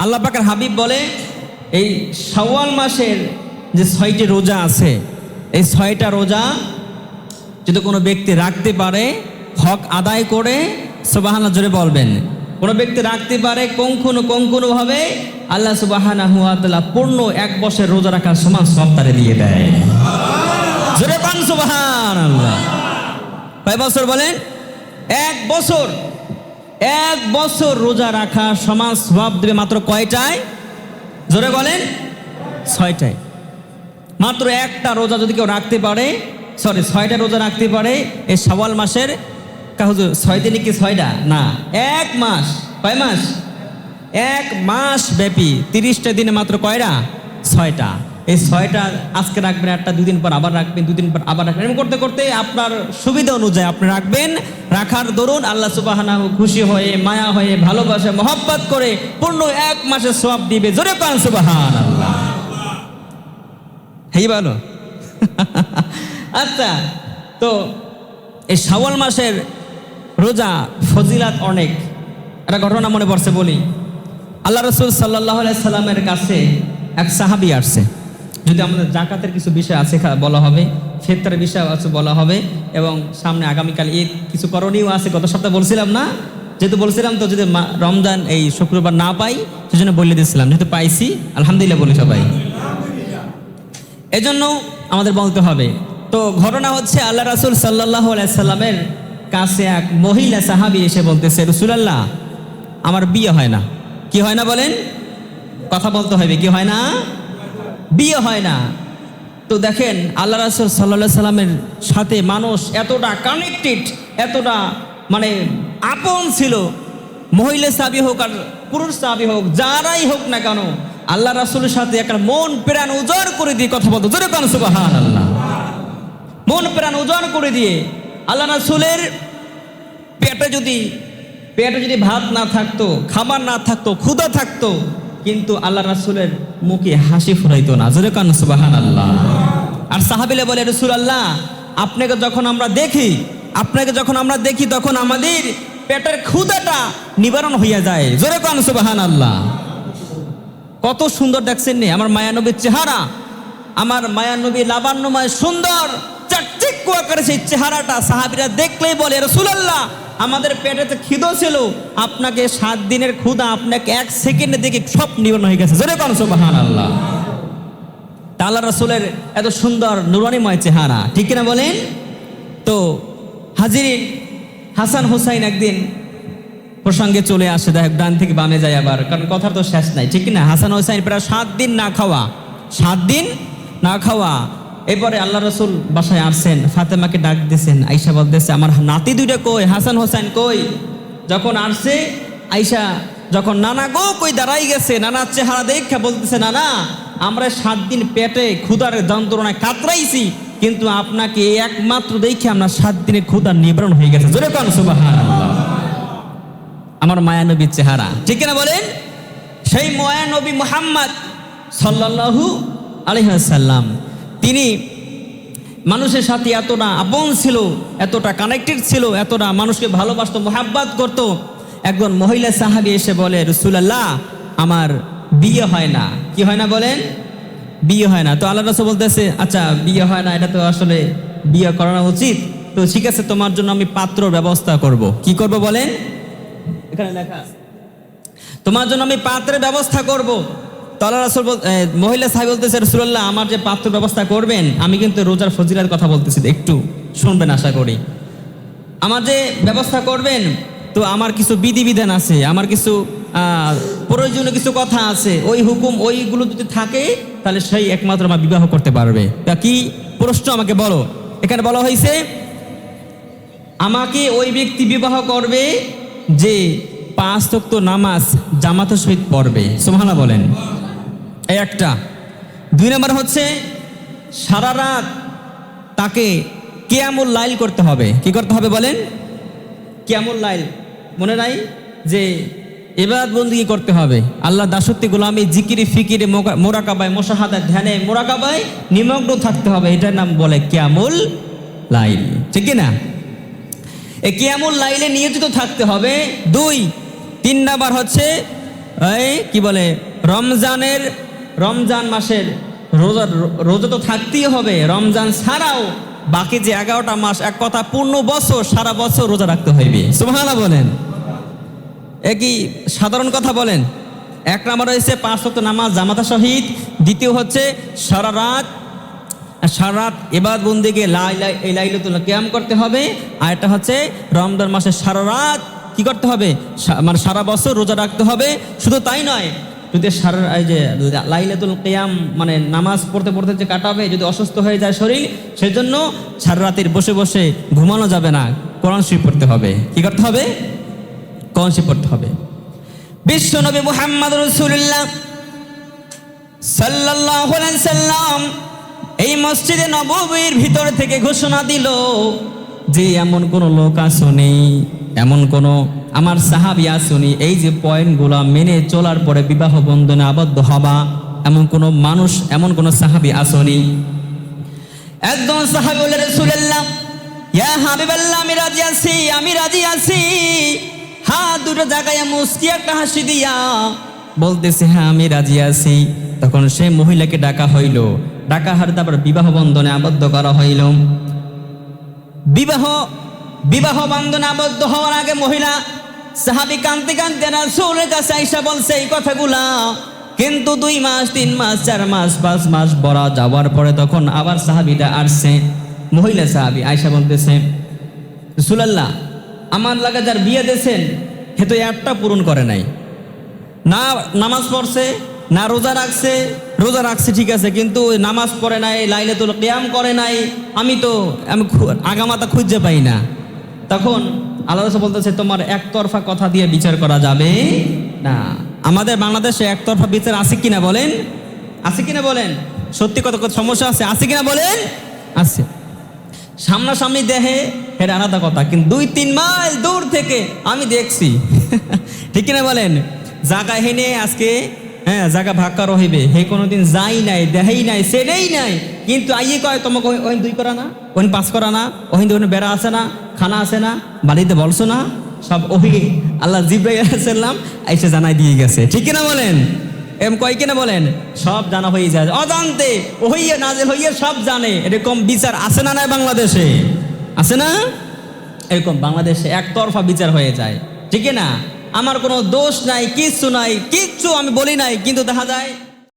আল্লাহ পাকের হাবিব বলে এই শাওয়াল মাসের যে 6টি রোজা আছে, এই 6টা রোজা যদি কোনো ব্যক্তি রাখতে পারে, হক আদায় করে, সুবহানাল্লাহ জোরে বলবেন, কোনো ব্যক্তি রাখতে পারে কঙ্কুনভাবে, আল্লাহ সুবহানাহু ওয়া তাআলা পূর্ণ 1 বছর রোজা রাখার সমান সওয়াব তারে দিয়ে দেয়। জোরে পান সুবহানাল্লাহ। কয় বছর বলেন? 1 বছর। 1 বছর রোজা রাখা সমান সওয়াব দেবে মাত্র কয়টায়? জোরে বলেন? 6টায়। মাত্র একটা রোজা যদি কেউ রাখতে পারে, 6টা রোজা রাখতে পারে এই শাওয়াল মাসের, হুজুর 6 দিনে কি 6টা না, 1 মাস। কয় মাস? 1 মাস ব্যাপী 30টা দিনে মাত্র কয়টা? 6টা। এই 6টা আজকে রাখবেন, একটা 2 দিন পর আবার রাখবেন, 2 দিন পর আবার রাখবেন, এরকম করতে করতে আপনার সুবিধা অনুযায়ী আপনি রাখবেন। রাখার দরুন আল্লাহ সুবহানাহু খুশি হয়ে, মায়া হয়ে, ভালোবাসে, মহব্বত করে পূর্ণ 1 মাসের সওয়াব দিবে। জোরে পান সুবহানাল্লাহ। হেই ভালো। আচ্ছা, তো এই শাওয়াল মাসের রোজা ফজিলাত অনেক। একটা ঘটনা মনে পড়ছে বলি। আল্লাহ রাসূল সাল্লাল্লাহু আলাইহি সাল্লামের কাছে এক সাহাবী আসছে। যদি আমাদের জাকাতের কিছু বিষয় আছে বলা হবে, ফিতরের বিষয় আছে বলা হবে, এবং সামনে আগামীকাল ঈদ কিছু করণীয় আছে। গত সপ্তাহে বলছিলাম না, যেহেতু বলছিলাম তো যদি রমজান এই শুক্রবার না পাই সেজন্য বলে দিয়েছিলাম, যেহেতু পাইছি আলহামদুলিল্লাহ বলি সবাই, এজন্য আমাদের বলতে হবে। তো ঘটনা হচ্ছে আল্লাহ রাসূল সাল্লাল্লাহু আলাইহি সাল্লামের কাছে এক মহিলা সাহাবী এসে বলতেছে, রাসূলুল্লাহ আমার বিয়ে হয় না। কি হয় না বলেন? কথা বলতে হবে, কি হয় না? বিয়ে হয় না। তো দেখেন আল্লাহ রাসূল সাল্লাল্লাহু আলাইহি সাল্লামের সাথে মানুষ এতটা কানেক্টেড, এতটা মানে আপন ছিল, মহিলা সাহাবী হোক আর পুরুষ সাহাবী হোক, যারাই হোক না কেন, আল্লাহ রাসূলের সাথে একটা মন প্রাণ উজাড় করে দিয়ে কথা বলতো। জোরে কান সুবহানাল্লাহ। মন প্রাণ উজাড় করে দিয়ে আল্লাহ রাসূলের পেটে যদি ভাত না থাকতো, খাবার না থাকতো, ক্ষুধা থাকতো, কিন্তু আল্লাহ রাসূলের মুখে হাসি ফুরাইতো না। জোরে কান সুবহানাল্লাহ। আর সাহাবীরা বলে, রাসূলুল্লাহ আপনাকে যখন আমরা দেখি তখন আমাদের পেটের ক্ষুধাটা নিবারণ হইয়া যায়। জোরে কান সুবহানাল্লাহ। কত সুন্দর দেখছেন নি আমার মায়ানবীর চেহারা, আমার মায়ানবী লাবণ্যময় সুন্দর চাকচিক করে সেই চেহারাটা সাহাবীরা দেখলেই বলে, রাসূলুল্লাহ আমাদের পেটেতে খিদে ছিল, আপনাকে 7 দিনের ক্ষুধা আপনাকে 1 সেকেন্ডে দেখে সব নিবারণ হয়ে গেছে। জোরে কান সুবহানাল্লাহ। আল্লাহ রাসূলের এত সুন্দর নুরানিময় চেহারা, ঠিক কিনা বলেন? তো হাজিরিন, হাসান হুসাইন একদিন প্রসঙ্গে চলে আসে, দেখ ডান থেকে বামে যায় আবার, কারণ কথার তো শেষ নাই, ঠিক না? হাসান হোসাইন প্রায় 7 দিন না খাওয়া, 7 দিন না খাওয়া। এরপরে আল্লাহ রাসূল বাসায় আসছেন, ফাতেমাকে ডাক দিয়েছেন, আয়েশা বলতেছে আমার নাতি 2টা কই, হাসান হোসাইন কই? যখন আসছে আয়েশা, যখন নানা গো কই দাঁড়াই গেছে, নানার চেহারা দেখে বলতেছে, নানা আমরা 7 দিন পেটে ক্ষুধার যন্ত্রণায় কাতরাইছি, কিন্তু আপনাকে একমাত্র দেখে আমরা 7 দিনের ক্ষুধার নিবারণ হয়ে গেছে। জোরে কান সুবহানাল্লাহ। আমার মায়ানবীর চেহারা, ঠিক না বলেন? সেই মায়ানবী মুহাম্মদ সাল্লাল্লাহু আলাইহি ওয়াসাল্লাম, তিনি মানুষের সাথে এতটা আপন ছিল, এতটা কানেক্টেড ছিল, এতটা মানুষকে ভালোবাসতো, মুহাব্বত করত। একজন মহিলা সাহাবী এসে বলে, রাসূলুল্লাহ আমার বিয়ে হয় না। কি হয় না বলেন? বিয়ে হয় না। তো আল্লাহ রাসূল বলতেছে, আচ্ছা বিয়ে হয় না, এটা তো আসলে বিয়ে করানো উচিত, তো ঠিক আছে তোমার জন্য আমি পাত্র ব্যবস্থা করব। কি করব বলেন? এখানে লেখা আছে, তোমার জন্য আমি পাত্রের ব্যবস্থা করব। তো আল্লাহ রাসূল মহিলা সাহাবী বলতেছে, রাসূলুল্লাহ আমার যে পাত্র ব্যবস্থা করবেন, আমি কিন্তু রোজার ফজিলত কথা বলতেছি, একটু শুনবেন আশা করি। আমার যে ব্যবস্থা করবেন, তো আমার কিছু বিধিবিধান আছে, আমার কিছু প্রয়োজনীয় কিছু কথা আছে, ওই হুকুম ওইগুলো যদি থাকে তাহলে সেই একমাত্র আমার বিবাহ করতে পারবে। তা কি প্রশ্ন আমাকে বলো। এখানে বলা হয়েছে আমাকে ওই ব্যক্তি বিবাহ করবে যে 5 ওয়াক্ত নামাজ জামাতের সহিত পড়বে। সুবহানাল্লাহ বলেন। এই একটা। 2 নম্বর হচ্ছে সারা রাত তাকে কিয়ামুল লাইল করতে হবে। কি করতে হবে বলেন? কিয়ামুল লাইল মনে নাই? যে ইবাদত বন্দেগী করতে হবে, আল্লাহ দাসত্ব গোলামি জিকিরে ফিকিরে মোরাকাবায় মুশাহাদায় ধ্যানে মোরাকাবায় নিমগ্ন থাকতে হবে। এটার নাম বলে কিয়ামুল লাইল, ঠিক না? এই কিয়ামুল লাইলে নিয়োজিত থাকতে হবে। 2 3 নাম্বার হচ্ছে এই কি বলে রমজান মাসের রোজা তো থাকতেই হবে, রমজান ছাড়াও বাকি যে 11টা মাস, এক কথা পূর্ণ বছর, সারা বছর রোজা রাখতে হইবে। সুবহানাল্লাহ বলেন। এ কি সাধারণ কথা বলেন? এক নম্বর হয়েছে 5 ওয়াক্ত নামাজ জামাতা সহিত, দ্বিতীয় হচ্ছে সারা রাত ইবাদত বন্দেগী লাইলাতুল কিয়াম করতে হবে, আর এটা হচ্ছে রমজান মাসে সারা রাত কি করতে হবে, মানে সারা বছর রোজা রাখতে হবে। শুধু তাই নয়, যদি এই যে লাইলাতুল কিয়াম মানে নামাজ পড়তে পড়তে যে কাটাবে, যদি অসুস্থ হয়ে যায় শরীর, সেজন্য সারা রাতের বসে বসে ঘুমানো যাবে না, কোরআন শরীফ পড়তে হবে। কি করতে হবে? কোরআন শরীফ পড়তে হবে। বিশ্বনবী মুহাম্মদ রাসূলুল্লাহ সাল্লাল্লাহু আলাইহি সাল্লাম এই মসজিদে নববীর ভিতর থেকে ঘোষণা দিল যে এমন কোন লোক আসুনি, এমন কোন আমার সাহাবী আসুনি, এই যে পয়েন্টগুলো মেনে চলার পরে বিবাহ বন্ধনে আবদ্ধ হবা, এমন কোন মানুষ, এমন কোন সাহাবী আসুনি। একজন সাহাবী বললেন, রাসূলুল্লাহ ইয়া হাবিবাল্লাহ, আমি রাজি আছি। হাত দুটো জায়গায় মুস্কি একটা হাসি দিয়া বলতেছে, হ্যাঁ আমি রাজি আছি। তখন সেই মহিলাকে ডাকা হইল, ডাকা হার তারপর বিবাহ বন্ধনে আবদ্ধ করা হইল। বিবাহ বন্ধনে আবদ্ধ হওয়ার আগে মহিলা সাহাবী কাঁদতে কাঁদতে রাসূলের কাছে আইসা বলছে এই কথাগুলা, কিন্তু 2 মাস 3 মাস 4 মাস 5 মাস বড় যাওয়ার পরে তখন আবার সাহাবীটা আসছে, মহিলা সাহাবী আইসা বলতেছে, রাসূলুল্লাহ আমার লাগা যার বিয়ে দিয়েছেন হে তো একটা পূরণ করে নাই, না নামাজ পড়ছে না রোজা রাখছে ঠিক আছে, কিন্তু নামাজ পড়ে নাই, লাইলাতুল কিয়াম করে নাই, আমি আগামাতা খুঁজে পাই না। তখন আল্লাহ রাসূল বলতেছে, তোমার একতরফা কথা দিয়ে বিচার করা যাবে না। আমাদের বাংলাদেশে একতরফা বিচার আছে কিনা বলেন? আছে কিনা বলেন? সত্যি কথা সমস্যা আছে কিনা বলেন? আছে। সামনাসামনি দেহে এটা আলাদা কথা, কিন্তু 2-3 মাইল দূর থেকে আমি দেখছি। ঠিক কিনা বলেন? জায়গা হেনে আজকে জায়গা ভাক্কা রহিবে, হে কোনোদিন যাই নাই, দেহেই নাই, সেটাই নাই, কিন্তু আইয়ে কয় তোমাকে ওই 2 করা না, ওই 5 করা না, ওই বেড়া আছে না, খানা আছে না, বাড়িতে বলছো না, সব ওহি আল্লাহ জিবরাইল আলাইহিস সালাম এসে জানাই দিয়ে গেছে। ঠিক কিনা বলেন? কয় কিনা বলেন? সব জানা হয়ে যায়, অজান্তে ওহিয়ে নাজিল হইয়ে সব জানে। এরকম বিচার আছে না নাই বাংলাদেশে? আছে না? এরকম বাংলাদেশে একতরফা বিচার হয়ে যায়। ঠিক না? আমার কোনো দোষ নাই, কিচ্ছু নাই, কিচ্ছু আমি বলি নাই, কিন্তু দেখা যায়